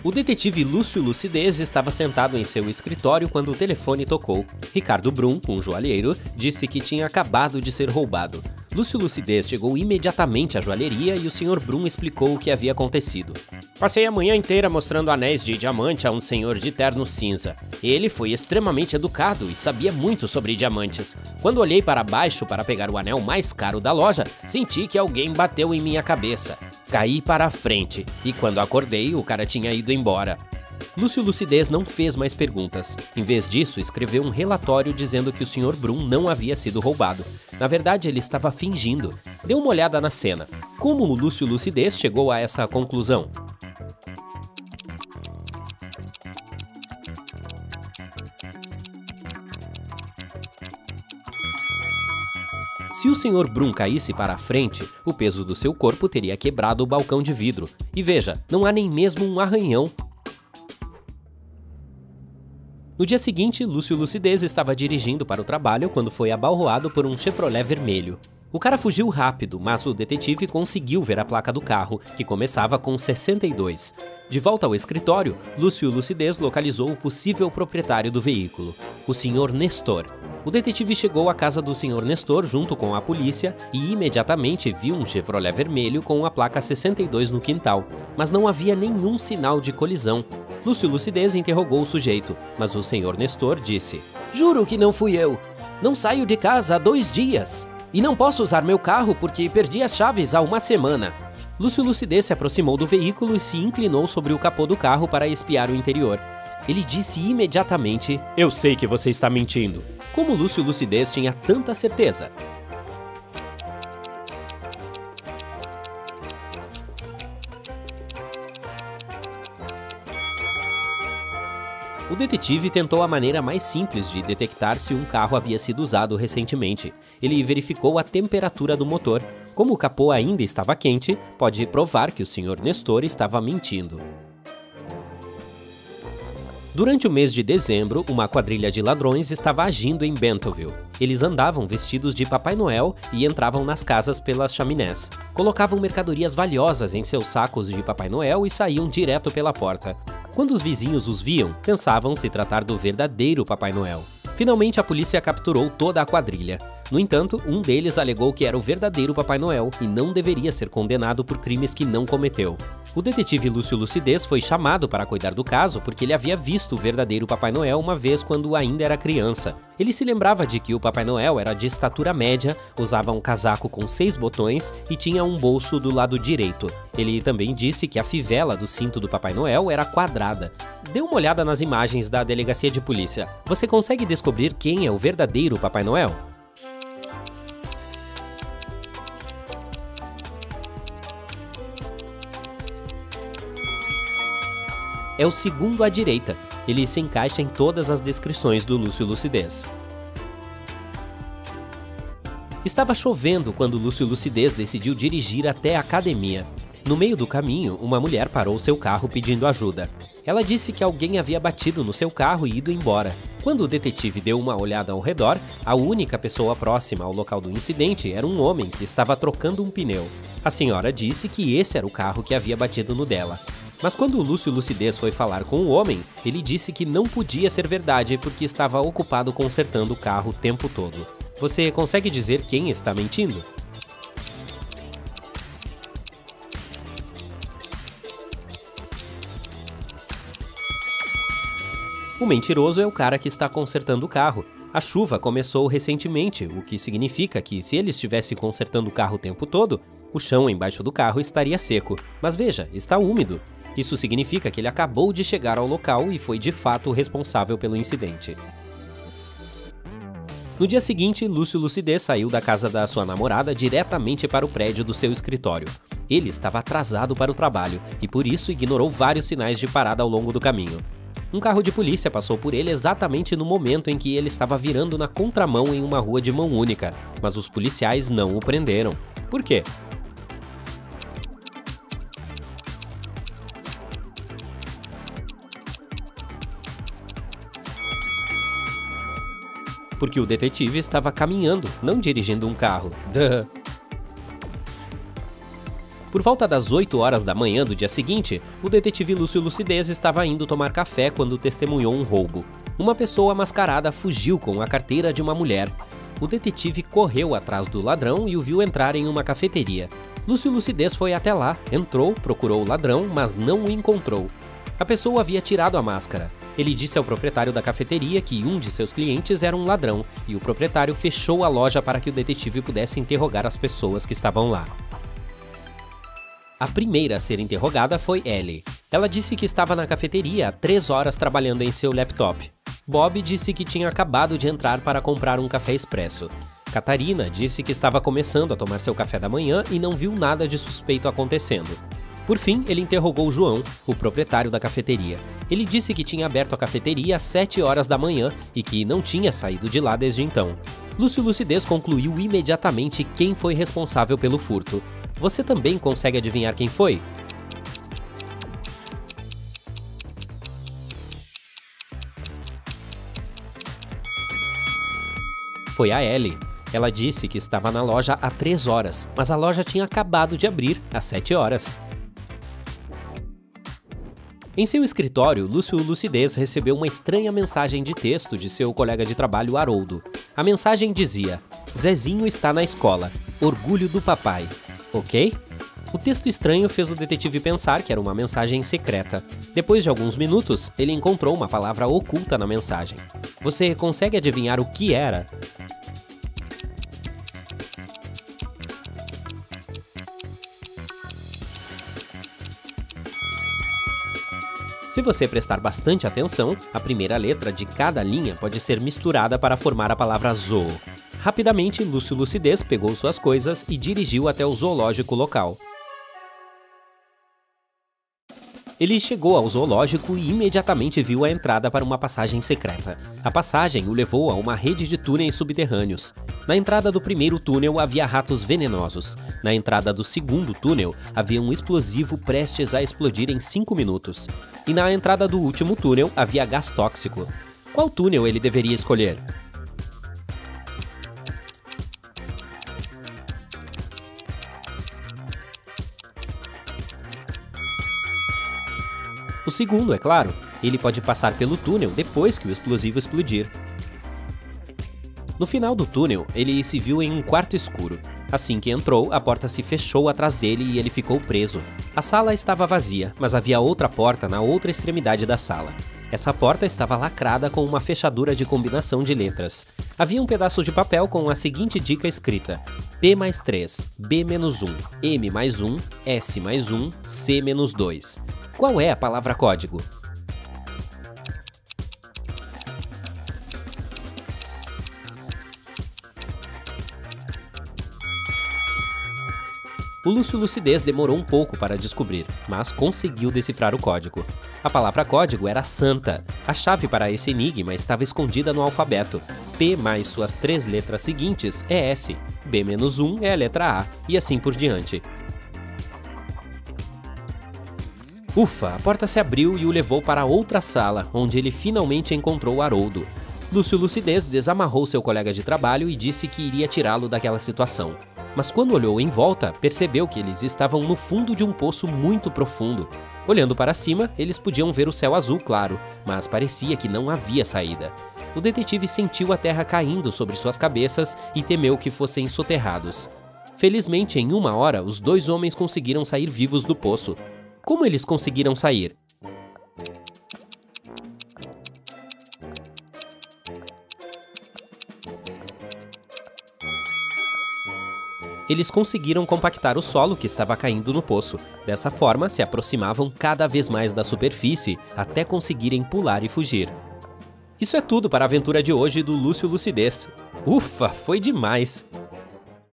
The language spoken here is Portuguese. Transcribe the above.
O detetive Lúcio Lucidez estava sentado em seu escritório quando o telefone tocou. Ricardo Brum, um joalheiro, disse que tinha acabado de ser roubado. Lúcio Lucidez chegou imediatamente à joalheria e o Sr. Brum explicou o que havia acontecido. Passei a manhã inteira mostrando anéis de diamante a um senhor de terno cinza. Ele foi extremamente educado e sabia muito sobre diamantes. Quando olhei para baixo para pegar o anel mais caro da loja, senti que alguém bateu em minha cabeça. Caí para a frente e quando acordei, o cara tinha ido embora. Lúcio Lucidez não fez mais perguntas. Em vez disso, escreveu um relatório dizendo que o Sr. Brum não havia sido roubado. Na verdade, ele estava fingindo. Dê uma olhada na cena. Como o Lúcio Lucidez chegou a essa conclusão? Se o Sr. Brum caísse para a frente, o peso do seu corpo teria quebrado o balcão de vidro. E veja, não há nem mesmo um arranhão. No dia seguinte, Lúcio Lucidez estava dirigindo para o trabalho quando foi abalroado por um Chevrolet vermelho. O cara fugiu rápido, mas o detetive conseguiu ver a placa do carro, que começava com 62. De volta ao escritório, Lúcio Lucidez localizou o possível proprietário do veículo, o Sr. Nestor. O detetive chegou à casa do Sr. Nestor junto com a polícia e imediatamente viu um Chevrolet vermelho com a placa 62 no quintal, mas não havia nenhum sinal de colisão. Lúcio Lucidez interrogou o sujeito, mas o Sr. Nestor disse: "Juro que não fui eu. Não saio de casa há 2 dias. E não posso usar meu carro porque perdi as chaves há 1 semana." Lúcio Lucidez se aproximou do veículo e se inclinou sobre o capô do carro para espiar o interior. Ele disse imediatamente: "Eu sei que você está mentindo." Como Lúcio Lucidez tinha tanta certeza? O detetive tentou a maneira mais simples de detectar se um carro havia sido usado recentemente. Ele verificou a temperatura do motor. Como o capô ainda estava quente, pode provar que o Sr. Nestor estava mentindo. Durante o mês de dezembro, uma quadrilha de ladrões estava agindo em Bentonville. Eles andavam vestidos de Papai Noel e entravam nas casas pelas chaminés. Colocavam mercadorias valiosas em seus sacos de Papai Noel e saíam direto pela porta. Quando os vizinhos os viam, pensavam se tratar do verdadeiro Papai Noel. Finalmente, a polícia capturou toda a quadrilha. No entanto, um deles alegou que era o verdadeiro Papai Noel e não deveria ser condenado por crimes que não cometeu. O detetive Lúcio Lucidez foi chamado para cuidar do caso porque ele havia visto o verdadeiro Papai Noel uma vez quando ainda era criança. Ele se lembrava de que o Papai Noel era de estatura média, usava um casaco com 6 botões e tinha um bolso do lado direito. Ele também disse que a fivela do cinto do Papai Noel era quadrada. Dê uma olhada nas imagens da delegacia de polícia. Você consegue descobrir quem é o verdadeiro Papai Noel? É o segundo à direita. Ele se encaixa em todas as descrições do Lúcio Lucidez. Estava chovendo quando Lúcio Lucidez decidiu dirigir até a academia. No meio do caminho, uma mulher parou seu carro pedindo ajuda. Ela disse que alguém havia batido no seu carro e ido embora. Quando o detetive deu uma olhada ao redor, a única pessoa próxima ao local do incidente era um homem que estava trocando um pneu. A senhora disse que esse era o carro que havia batido no dela. Mas quando o Lúcio Lucidez foi falar com o homem, ele disse que não podia ser verdade porque estava ocupado consertando o carro o tempo todo. Você consegue dizer quem está mentindo? O mentiroso é o cara que está consertando o carro. A chuva começou recentemente, o que significa que se ele estivesse consertando o carro o tempo todo, o chão embaixo do carro estaria seco. Mas veja, está úmido. Isso significa que ele acabou de chegar ao local e foi de fato o responsável pelo incidente. No dia seguinte, Lúcio Lucidez saiu da casa da sua namorada diretamente para o prédio do seu escritório. Ele estava atrasado para o trabalho e por isso ignorou vários sinais de parada ao longo do caminho. Um carro de polícia passou por ele exatamente no momento em que ele estava virando na contramão em uma rua de mão única, mas os policiais não o prenderam. Por quê? Porque o detetive estava caminhando, não dirigindo um carro. Duh. Por volta das 8 horas da manhã do dia seguinte, o detetive Lúcio Lucidez estava indo tomar café quando testemunhou um roubo. Uma pessoa mascarada fugiu com a carteira de uma mulher. O detetive correu atrás do ladrão e o viu entrar em uma cafeteria. Lúcio Lucidez foi até lá, entrou, procurou o ladrão, mas não o encontrou. A pessoa havia tirado a máscara. Ele disse ao proprietário da cafeteria que um de seus clientes era um ladrão, e o proprietário fechou a loja para que o detetive pudesse interrogar as pessoas que estavam lá. A primeira a ser interrogada foi Ellie. Ela disse que estava na cafeteria há 3 horas trabalhando em seu laptop. Bob disse que tinha acabado de entrar para comprar um café expresso. Catarina disse que estava começando a tomar seu café da manhã e não viu nada de suspeito acontecendo. Por fim, ele interrogou João, o proprietário da cafeteria. Ele disse que tinha aberto a cafeteria às 7 horas da manhã e que não tinha saído de lá desde então. Lúcio Lucidez concluiu imediatamente quem foi responsável pelo furto. Você também consegue adivinhar quem foi? Foi a Ellie. Ela disse que estava na loja há 3 horas, mas a loja tinha acabado de abrir às 7 horas. Em seu escritório, Lúcio Lucidez recebeu uma estranha mensagem de texto de seu colega de trabalho Haroldo. A mensagem dizia: Zezinho está na escola. Orgulho do papai. Ok? O texto estranho fez o detetive pensar que era uma mensagem secreta. Depois de alguns minutos, ele encontrou uma palavra oculta na mensagem. Você consegue adivinhar o que era? Se você prestar bastante atenção, a primeira letra de cada linha pode ser misturada para formar a palavra zoo. Rapidamente, Lúcio Lucidez pegou suas coisas e dirigiu até o zoológico local. Ele chegou ao zoológico e imediatamente viu a entrada para uma passagem secreta. A passagem o levou a uma rede de túneis subterrâneos. Na entrada do primeiro túnel havia ratos venenosos. Na entrada do segundo túnel havia um explosivo prestes a explodir em 5 minutos. E na entrada do último túnel havia gás tóxico. Qual túnel ele deveria escolher? O segundo, é claro. Ele pode passar pelo túnel depois que o explosivo explodir. No final do túnel, ele se viu em um quarto escuro. Assim que entrou, a porta se fechou atrás dele e ele ficou preso. A sala estava vazia, mas havia outra porta na outra extremidade da sala. Essa porta estava lacrada com uma fechadura de combinação de letras. Havia um pedaço de papel com a seguinte dica escrita: P mais 3, B menos 1, M mais 1, S mais 1, C menos 2. Qual é a palavra código? O Lúcio Lucidez demorou um pouco para descobrir, mas conseguiu decifrar o código. A palavra código era Santa. A chave para esse enigma estava escondida no alfabeto. P mais suas 3 letras seguintes é S, B menos 1 é a letra A, e assim por diante. Ufa, a porta se abriu e o levou para outra sala, onde ele finalmente encontrou Haroldo. Lúcio Lucidez desamarrou seu colega de trabalho e disse que iria tirá-lo daquela situação. Mas quando olhou em volta, percebeu que eles estavam no fundo de um poço muito profundo. Olhando para cima, eles podiam ver o céu azul claro, mas parecia que não havia saída. O detetive sentiu a terra caindo sobre suas cabeças e temeu que fossem soterrados. Felizmente, em 1 hora, os 2 homens conseguiram sair vivos do poço. Como eles conseguiram sair? Eles conseguiram compactar o solo que estava caindo no poço. Dessa forma, se aproximavam cada vez mais da superfície até conseguirem pular e fugir. Isso é tudo para a aventura de hoje do Lúcio Lucidez. Ufa, foi demais!